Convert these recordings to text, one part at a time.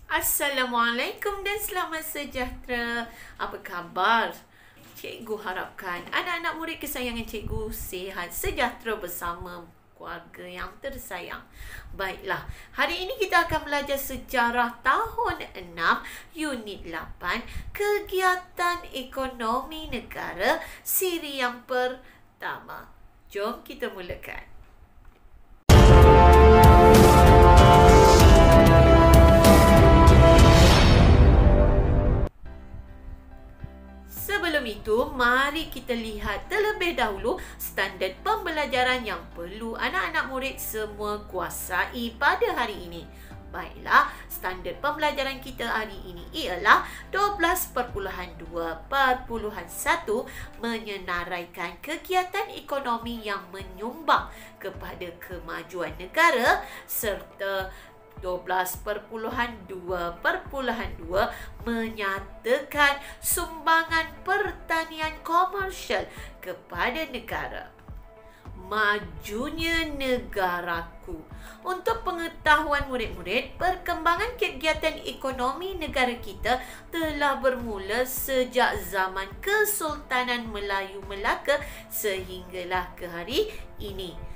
Assalamualaikum dan selamat sejahtera. Apa khabar? Cikgu harapkan anak-anak murid kesayangan cikgu sihat sejahtera bersama keluarga yang tersayang. Baiklah, hari ini kita akan belajar sejarah tahun 6 unit 8 kegiatan ekonomi negara siri yang pertama. Jom kita mulakan. Sebelum itu, mari kita lihat terlebih dahulu standard pembelajaran yang perlu anak-anak murid semua kuasai pada hari ini. Baiklah, standard pembelajaran kita hari ini ialah 12.2.1 menyenaraikan kegiatan ekonomi yang menyumbang kepada kemajuan negara serta 12.2.2 menyatakan sumbangan pertanian komersial kepada negara. Majunya negaraku. Untuk pengetahuan murid-murid, perkembangan kegiatan ekonomi negara kita telah bermula sejak zaman Kesultanan Melayu Melaka sehinggalah ke hari ini.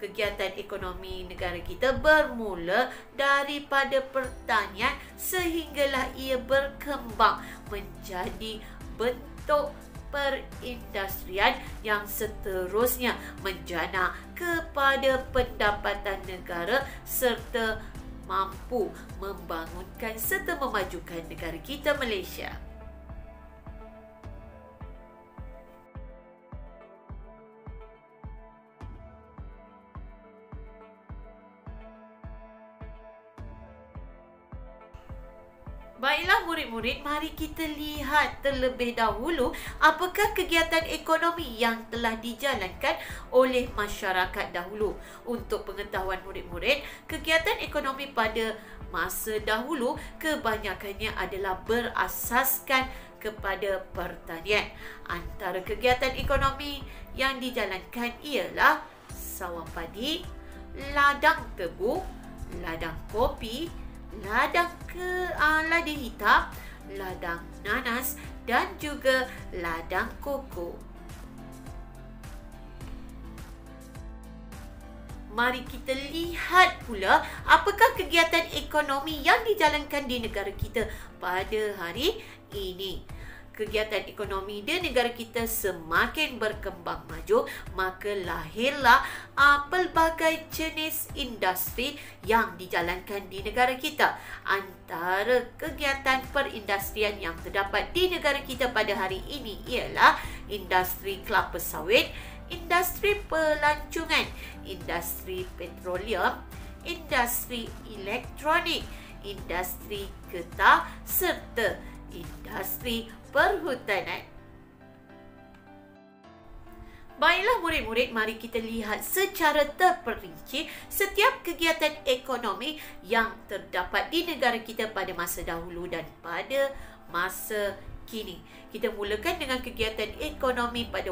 Kegiatan ekonomi negara kita bermula daripada pertanian sehinggalah ia berkembang menjadi bentuk perindustrian yang seterusnya menjana kepada pendapatan negara serta mampu membangunkan serta memajukan negara kita Malaysia. Baiklah murid-murid, mari kita lihat terlebih dahulu apakah kegiatan ekonomi yang telah dijalankan oleh masyarakat dahulu. Untuk pengetahuan murid-murid, kegiatan ekonomi pada masa dahulu kebanyakannya adalah berasaskan kepada pertanian. Antara kegiatan ekonomi yang dijalankan ialah sawah padi, ladang tebu, ladang kopi, ladang ladi hitam, ladang nanas dan juga ladang koko. Mari kita lihat pula apakah kegiatan ekonomi yang dijalankan di negara kita pada hari ini. Kegiatan ekonomi di negara kita semakin berkembang maju, maka lahirlah pelbagai jenis industri yang dijalankan di negara kita. Antara kegiatan perindustrian yang terdapat di negara kita pada hari ini ialah industri kelapa sawit, industri pelancongan, industri petroleum, industri elektronik, industri getah serta industri perhutanan. Baiklah murid-murid, mari kita lihat secara terperinci setiap kegiatan ekonomi yang terdapat di negara kita pada masa dahulu dan pada masa kini. Kita mulakan dengan kegiatan ekonomi pada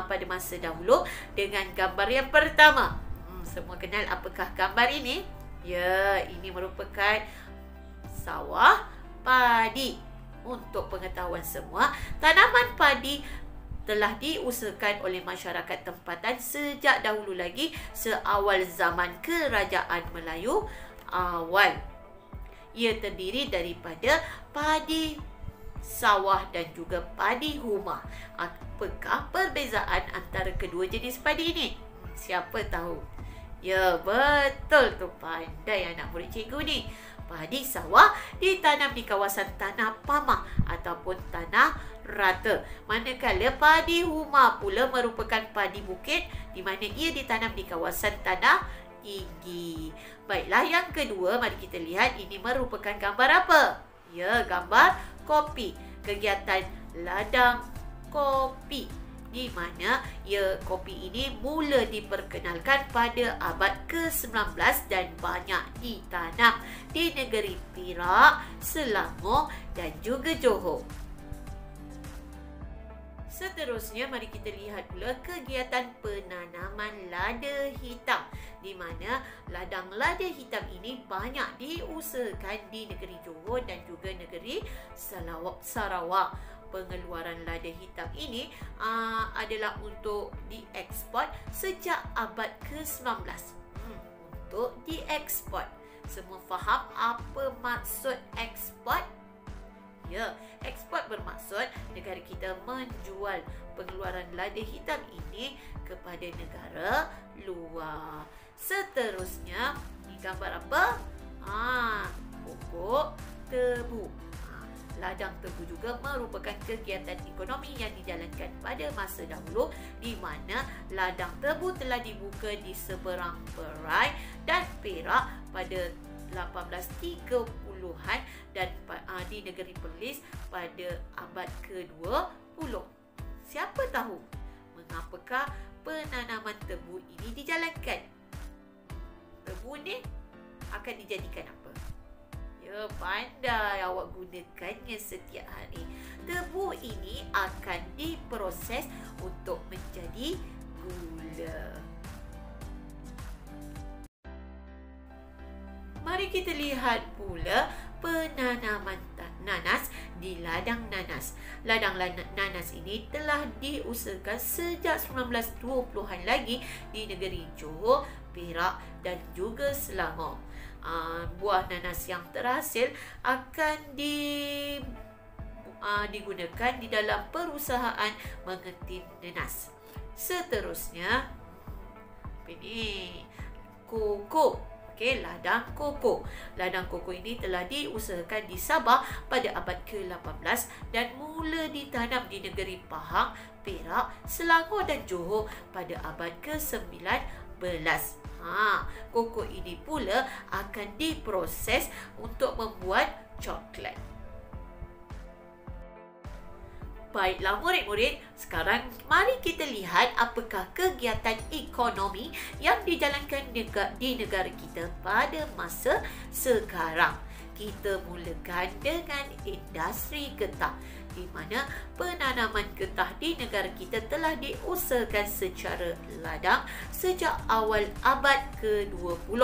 pada masa dahulu dengan gambar yang pertama. Semua kenal apakah gambar ini? Ya, ini merupakan sawah padi. Untuk pengetahuan semua, tanaman padi telah diusahakan oleh masyarakat tempatan sejak dahulu lagi seawal zaman Kerajaan Melayu awal. Ia terdiri daripada padi sawah dan juga padi humah. Apakah perbezaan antara kedua jenis padi ini? Siapa tahu? Ya, betul tu, pandai anak murid cikgu ni. Padi sawah ditanam di kawasan tanah pamah ataupun tanah rata. Manakala padi humah pula merupakan padi bukit di mana ia ditanam di kawasan tanah tinggi. Baiklah, yang kedua mari kita lihat ini merupakan gambar apa? Ya, gambar kopi. Kegiatan ladang kopi di mana kopi ini mula diperkenalkan pada abad ke-19 dan banyak ditanam di negeri Perak, Selangor dan juga Johor. Seterusnya, mari kita lihat pula kegiatan penanaman lada hitam, di mana ladang lada hitam ini banyak diusahakan di negeri Johor dan juga negeri Sarawak. Pengeluaran lada hitam ini adalah untuk diekspor sejak abad ke-19. Untuk diekspor. Semua faham apa maksud ekspor? Ya, ekspor bermaksud negara kita menjual pengeluaran lada hitam ini kepada negara luar. Seterusnya, ini gambar apa? Pokok tebu. Ladang tebu juga merupakan kegiatan ekonomi yang dijalankan pada masa dahulu, di mana ladang tebu telah dibuka di seberang Perai dan Perak pada 1830-an dan di negeri Perlis pada abad ke-20. Siapa tahu mengapakah penanaman tebu ini dijalankan? Tebu ni akan dijadikan apa? Ya, pandai awak gunakannya setiap hari. Tebu ini akan diproses untuk menjadi gula. Mari kita lihat pula penanaman nanas di ladang nanas. Ladang nanas ini telah diusahakan sejak 1920-an lagi di negeri Johor, Perak dan juga Selangor. Buah nanas yang terhasil akan digunakan di dalam perusahaan mengetin nanas. Seterusnya, ini koko. Ladang koko. Ladang koko ini telah diusahakan di Sabah pada abad ke-18 dan mula ditanam di negeri Pahang, Perak, Selangor dan Johor pada abad ke-19. Koko ini pula akan diproses untuk membuat coklat. Baiklah murid-murid, sekarang mari kita lihat apakah kegiatan ekonomi yang dijalankan di negara kita pada masa sekarang. Kita mulakan dengan industri getah, di mana penanaman getah di negara kita telah diusahakan secara ladang sejak awal abad ke-20.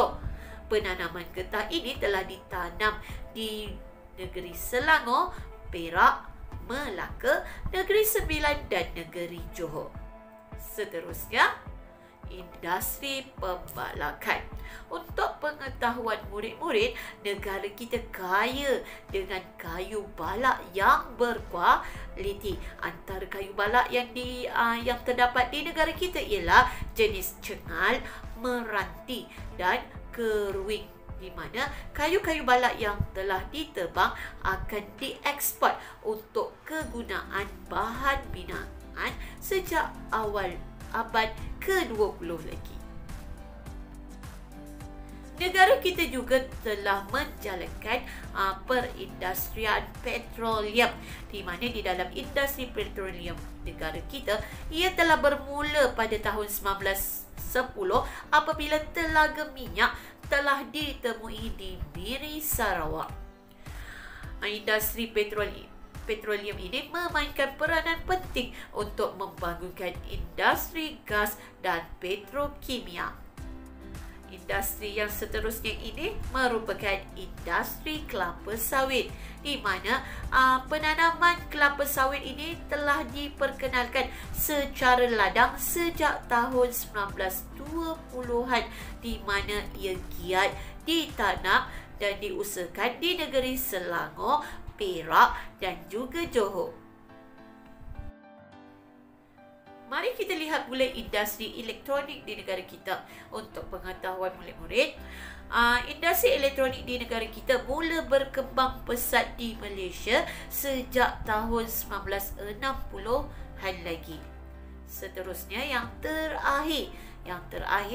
Penanaman getah ini telah ditanam di negeri Selangor, Perak, Melaka, Negeri Sembilan dan Negeri Johor. Seterusnya, industri pembalakan. Untuk pengetahuan murid-murid, negara kita kaya dengan kayu balak yang berkualiti. Antara kayu balak yang terdapat di negara kita ialah jenis cengal, meranti dan keruing, di mana kayu-kayu balak yang telah ditebang akan diekspor untuk kegunaan bahan binaan sejak awal abad ke-20 lagi. Negara kita juga telah menjalankan perindustrian petroleum, di mana di dalam industri petroleum negara kita, ia telah bermula pada tahun 1910 apabila telaga minyak telah ditemui di Miri, Sarawak. Industri petroleum ini memainkan peranan penting untuk membangunkan industri gas dan petrokimia. Industri yang seterusnya ini merupakan industri kelapa sawit, di mana penanaman kelapa sawit ini telah diperkenalkan secara ladang sejak tahun 1920-an, di mana ia giat ditanam dan diusahakan di negeri Selangor, Perak dan juga Johor. Mari kita lihat pula industri elektronik di negara kita. Untuk pengetahuan murid-murid, industri elektronik di negara kita mula berkembang pesat di Malaysia sejak tahun 1960-an lagi. Seterusnya, yang terakhir,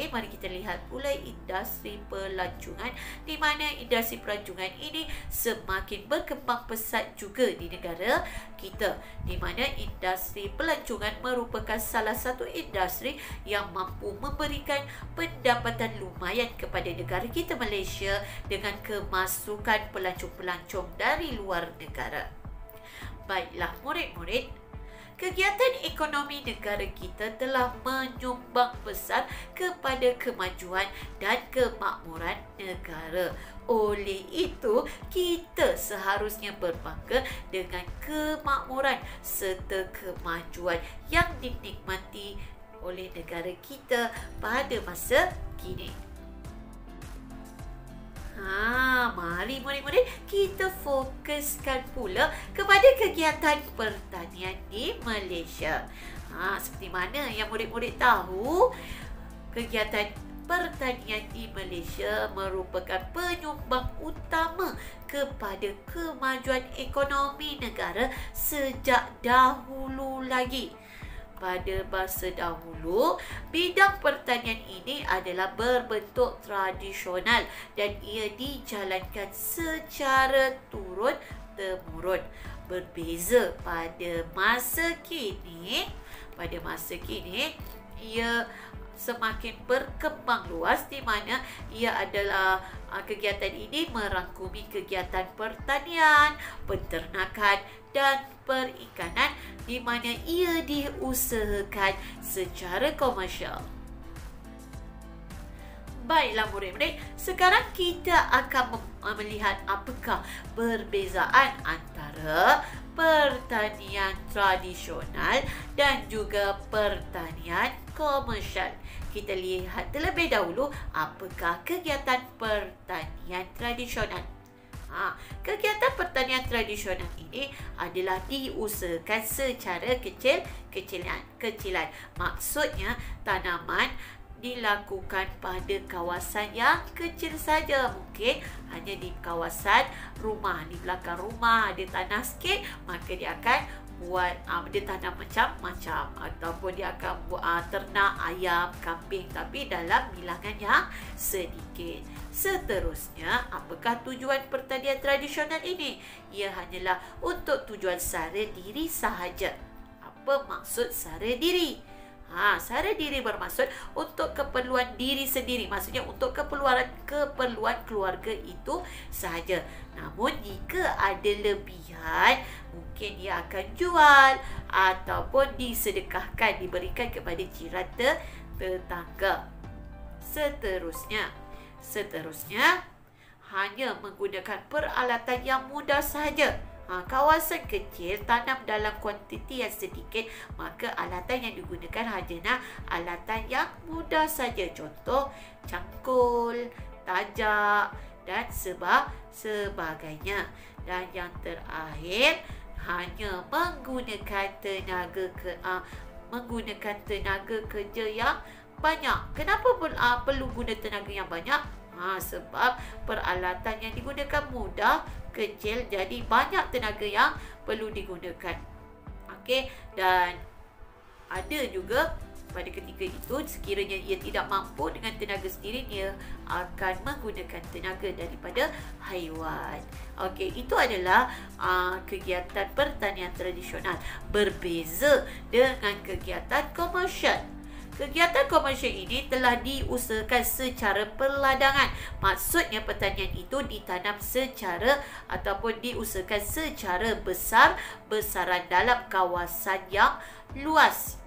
mari kita lihat pula industri pelancongan, di mana industri pelancongan ini semakin berkembang pesat juga di negara kita, di mana industri pelancongan merupakan salah satu industri yang mampu memberikan pendapatan lumayan kepada negara kita Malaysia dengan kemasukan pelancong-pelancong dari luar negara. Baiklah murid-murid, kegiatan ekonomi negara kita telah menyumbang besar kepada kemajuan dan kemakmuran negara. Oleh itu, kita seharusnya berbangga dengan kemakmuran serta kemajuan yang dinikmati oleh negara kita pada masa kini. Mari murid-murid kita fokuskan pula kepada kegiatan pertanian di Malaysia. Seperti mana yang murid-murid tahu, kegiatan pertanian di Malaysia merupakan penyumbang utama kepada kemajuan ekonomi negara sejak dahulu lagi. Pada masa dahulu, bidang pertanian ini adalah berbentuk tradisional dan ia dijalankan secara turun-temurun. Berbeza pada masa kini, ia semakin berkembang luas di mana ia adalah kegiatan ini merangkumi kegiatan pertanian, penternakan dan perikanan di mana ia diusahakan secara komersial. Baiklah murid-murid, sekarang kita akan melihat apakah perbezaan antara pertanian tradisional dan juga pertanian komersial. Kita lihat terlebih dahulu apakah kegiatan pertanian tradisional. Kegiatan pertanian tradisional ini adalah diusahakan secara kecilan. Maksudnya tanaman dilakukan pada kawasan yang kecil saja. Mungkin hanya di kawasan rumah, di belakang rumah ada tanah sikit, maka dia akan buat dia tanam macam-macam, ataupun dia akan buat ternak ayam, kambing, tapi dalam bilangan yang sedikit. Seterusnya, apakah tujuan pertanian tradisional ini? Ia hanyalah untuk tujuan sara diri sahaja. Apa maksud sara diri? Sara diri bermaksud untuk keperluan diri sendiri. Maksudnya untuk keperluan keluarga itu sahaja. Namun jika ada lebihan, mungkin ia akan jual ataupun disedekahkan, diberikan kepada jiran tetangga. Seterusnya, hanya menggunakan peralatan yang mudah sahaja. Kawasan kecil tanam dalam kuantiti yang sedikit, maka alatan yang digunakan hanyalah alatan yang mudah saja. Contoh, cangkul, tajak dan sebagainya. Dan yang terakhir, hanya menggunakan tenaga kerja yang banyak. Kenapa perlu guna tenaga yang banyak? Sebab peralatan yang digunakan mudah, kecil, jadi banyak tenaga yang perlu digunakan. Dan ada juga pada ketika itu, sekiranya ia tidak mampu dengan tenaga sendiri, dia akan menggunakan tenaga daripada haiwan. Itu adalah kegiatan pertanian tradisional. Berbeza dengan kegiatan komersial. Kegiatan komersial ini telah diusahakan secara perladangan. Maksudnya pertanian itu ditanam secara ataupun diusahakan secara besar-besaran dalam kawasan yang luas.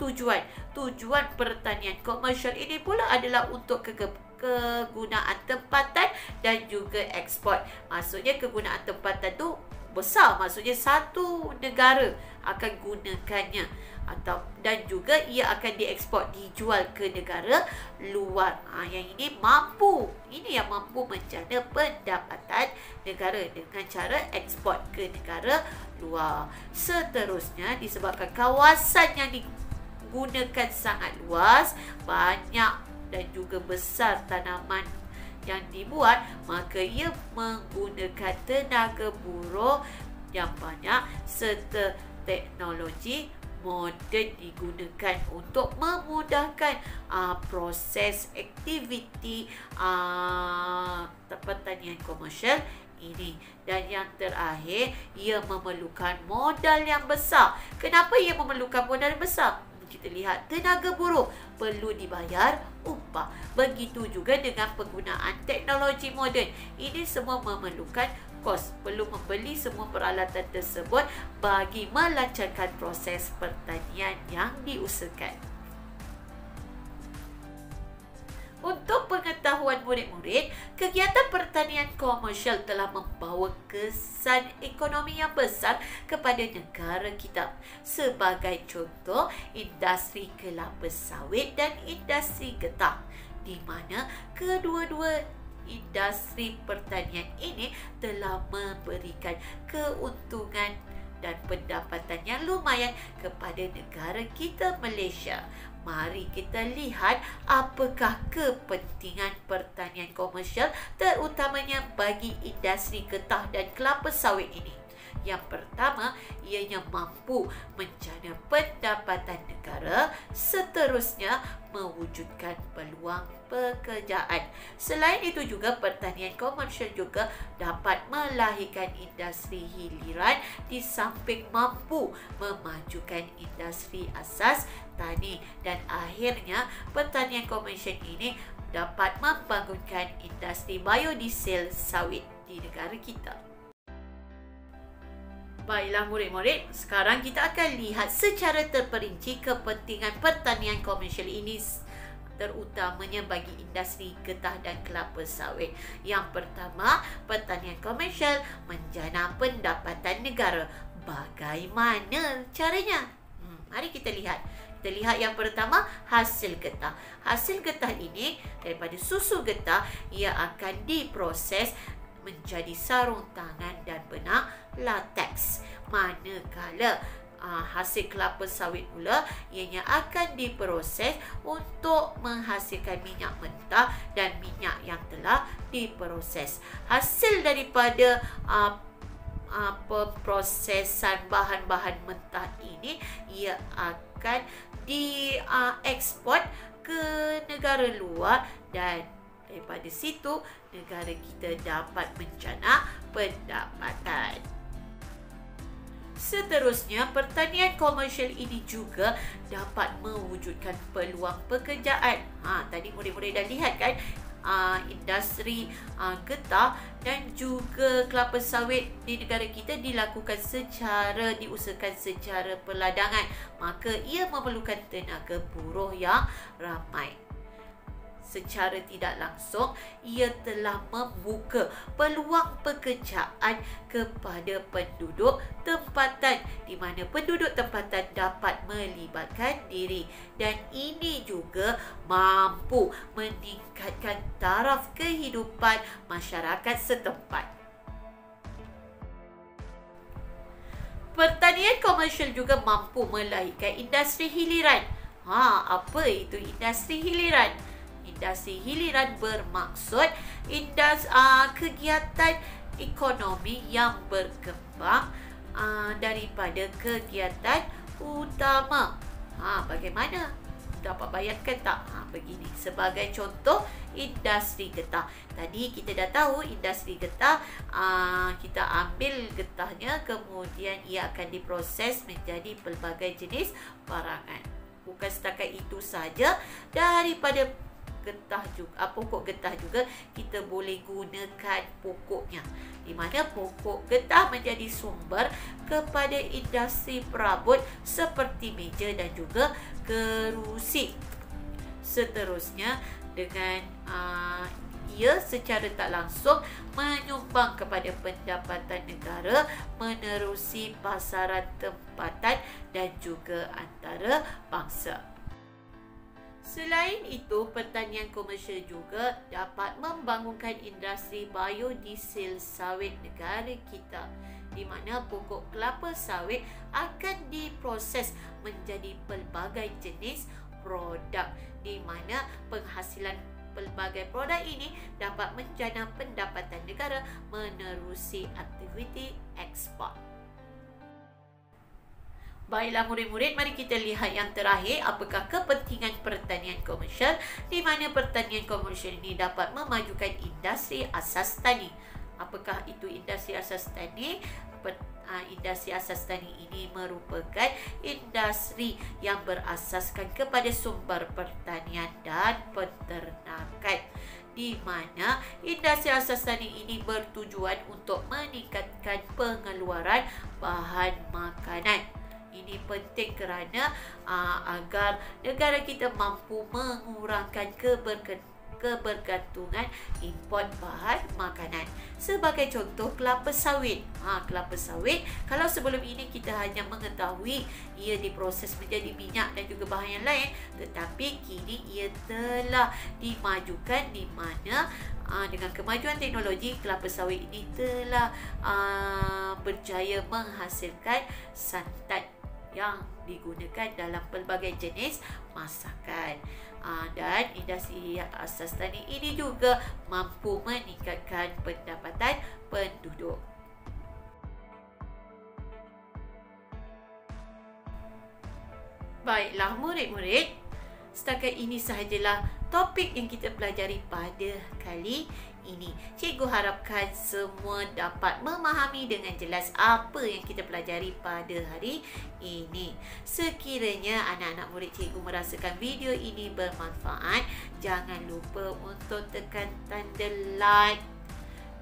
Tujuan pertanian komersial ini pula adalah untuk kegunaan tempatan dan juga ekspor. Maksudnya kegunaan tempatan tu besar, maksudnya satu negara akan gunakannya, dan juga ia akan diekspor, dijual ke negara luar. Yang ini yang mampu menjana pendapatan negara dengan cara ekspor ke negara luar. Seterusnya, disebabkan kawasan yang digunakan sangat luas, banyak dan juga besar tanaman yang dibuat, maka ia menggunakan tenaga buruh yang banyak serta teknologi moden digunakan untuk memudahkan proses aktiviti pertanian komersial ini. Dan yang terakhir, ia memerlukan modal yang besar. Kenapa ia memerlukan modal yang besar? Kita lihat, tenaga buruh perlu dibayar upah. Begitu juga dengan penggunaan teknologi moden. Ini semua memerlukan kos perlu membeli semua peralatan tersebut bagi melancarkan proses pertanian yang diusahakan. Untuk pengetahuan murid-murid, kegiatan pertanian komersial telah membawa kesan ekonomi yang besar kepada negara kita. Sebagai contoh, industri kelapa sawit dan industri getah, di mana kedua-dua industri pertanian ini telah memberikan keuntungan dan pendapatan yang lumayan kepada negara kita Malaysia. Mari kita lihat apakah kepentingan pertanian komersial terutamanya bagi industri getah dan kelapa sawit ini. Yang pertama, ianya mampu menjana pendapatan negara, seterusnya mewujudkan peluang pekerjaan. Selain itu juga pertanian komersial juga dapat melahirkan industri hiliran di samping mampu memajukan industri asas tani, dan akhirnya pertanian komersial ini dapat membangunkan industri biodiesel sawit di negara kita. Baiklah murid-murid, sekarang kita akan lihat secara terperinci kepentingan pertanian komersial ini terutamanya bagi industri getah dan kelapa sawit. Yang pertama, pertanian komersial menjana pendapatan negara. Bagaimana caranya? Mari kita lihat. Kita lihat yang pertama, hasil getah. Hasil getah ini daripada susu getah, ia akan diproses menjadi sarung tangan dan benang lateks. Manakala hasil kelapa sawit pula, ianya akan diproses untuk menghasilkan minyak mentah dan minyak yang telah diproses. Hasil daripada pemprosesan bahan-bahan mentah ini, ia akan diekspor ke negara luar, dan daripada situ negara kita dapat menjana pendapatan. Seterusnya, pertanian komersial ini juga dapat mewujudkan peluang pekerjaan. Tadi murid-murid dah lihat kan, industri getah dan juga kelapa sawit di negara kita diusahakan secara perladangan, maka ia memerlukan tenaga buruh yang ramai. Secara tidak langsung, ia telah membuka peluang pekerjaan kepada penduduk tempatan, di mana penduduk tempatan dapat melibatkan diri, dan ini juga mampu meningkatkan taraf kehidupan masyarakat setempat. Pertanian komersial juga mampu melahirkan industri hiliran. Apa itu industri hiliran? Industri hiliran bermaksud kegiatan ekonomi yang berkembang daripada kegiatan utama. Bagaimana? Dapat bayangkan tak? Begini, sebagai contoh industri getah. Tadi kita dah tahu industri getah, kita ambil getahnya, kemudian ia akan diproses menjadi pelbagai jenis barangan. Bukan setakat itu saja, daripada pokok getah juga kita boleh gunakan pokoknya, di mana pokok getah menjadi sumber kepada industri perabot seperti meja dan juga kerusi. Seterusnya, dengan ia secara tak langsung menyumbang kepada pendapatan negara menerusi pasaran tempatan dan juga antara bangsa. Selain itu, pertanian komersial juga dapat membangunkan industri biodiesel sawit negara kita, di mana pokok kelapa sawit akan diproses menjadi pelbagai jenis produk, di mana penghasilan pelbagai produk ini dapat menjana pendapatan negara menerusi aktiviti ekspor. Baiklah murid-murid, mari kita lihat yang terakhir, apakah kepentingan pertanian komersial, di mana pertanian komersial ini dapat memajukan industri asas tani. Apakah itu industri asas tani? Industri asas tani ini merupakan industri yang berasaskan kepada sumber pertanian dan peternakan. di mana industri asas tani ini bertujuan untuk meningkatkan pengeluaran bahan makanan. Ini penting kerana agar negara kita mampu mengurangkan kebergantungan import bahan makanan. Sebagai contoh, kelapa sawit. Kelapa sawit, kalau sebelum ini kita hanya mengetahui ia diproses menjadi minyak dan juga bahan yang lain, tetapi kini ia telah dimajukan di mana dengan kemajuan teknologi, kelapa sawit ini telah berjaya menghasilkan santan yang digunakan dalam pelbagai jenis masakan. Dan industri asas tani ini juga mampu meningkatkan pendapatan penduduk. Baiklah murid-murid, setakat ini sahajalah topik yang kita pelajari pada kali ini. Cikgu harapkan semua dapat memahami dengan jelas apa yang kita pelajari pada hari ini. Sekiranya anak-anak murid cikgu merasakan video ini bermanfaat, jangan lupa untuk tekan tanda like,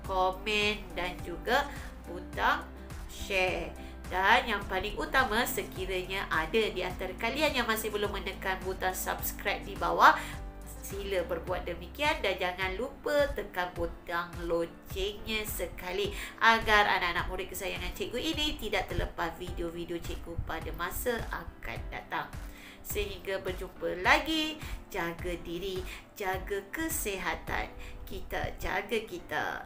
komen dan juga butang share. Dan yang paling utama, sekiranya ada di antara kalian yang masih belum menekan butang subscribe di bawah, sila berbuat demikian dan jangan lupa tekan butang loncengnya sekali agar anak-anak murid kesayangan cikgu ini tidak terlepas video-video cikgu pada masa akan datang. Sehingga berjumpa lagi, jaga diri, jaga kesihatan. Kita jaga kita.